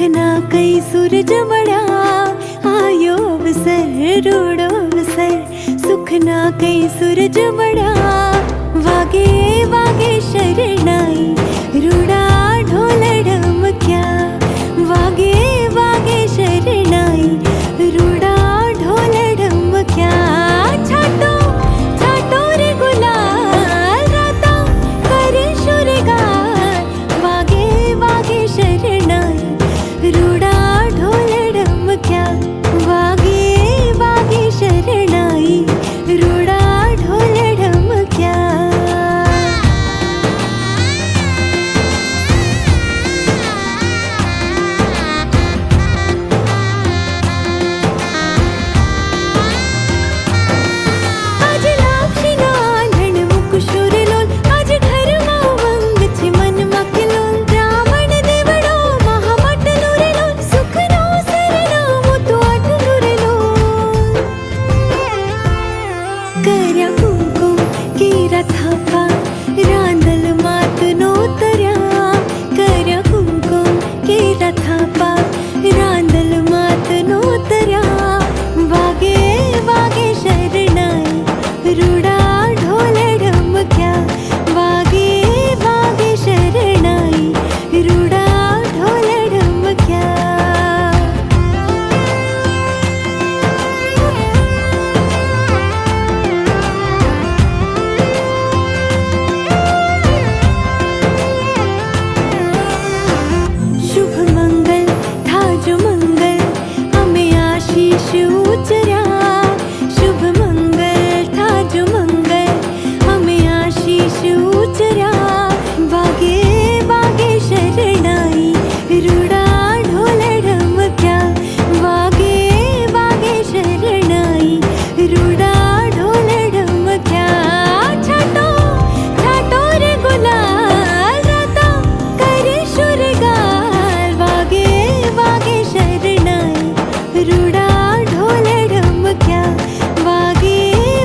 ना कई सूरज बड़ा, आयो अवसर रूड़ो अवसर। सुख ना कई सूरज बड़ा, वागे वागे शरणाई रूड़ा ढोल ढमक्या। वागे वागे शरणाई रूड़ा ढोल ढमक्या। छाटो छाटो रे गुलाल राता करे शुरगार। वागे वागे शरणाई रूड़ा ढोल ढमक्या। वागे वागे शरणाई रूड़ा ढोल ढमक्या। आज लापशीना आंधण मुकुशुरलोल, आज घरमा वंग छे मनमा किलोल। ब्राह्मण देवड़ो महामटलो रेलोल, सुखनो सरनामो तो आटलो रेलोल। कर्या कुंकुम केरा थापा, रांदल मातनो तर्या। कर्या कुंकुम केरा थापा, रांदल मातनो तर्या। वागे वागे शरणाई रूड़ा ढोल ढमक्या। वागे वागे शरणाई रूड़ा ढोल ढमक्या। शुभ मंगल था जो मंगल, हमें आशीष उचरा। शुभ मंगल था जो मंगल, हमें आशीष उचरा। वागे वागे शरणाई रूड़ा ढोल ढमक्या। वागे वागे शरणाई रूड़ा ढोल ढमक्या। छाटो छाटो रे गुलाल राता करे शुरगार। वागे वागे शरणाई रूड़ा ढोल ढमक्या। वागे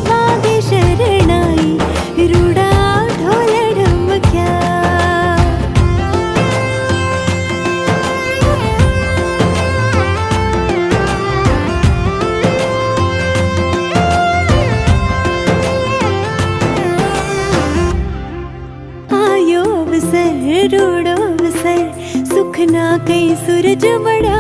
वागे शरणाई रूड़ा ढोल ढमक्या। आयो अवसर रूड़ो अवसर। सुख ना कई सूरज बड़ा,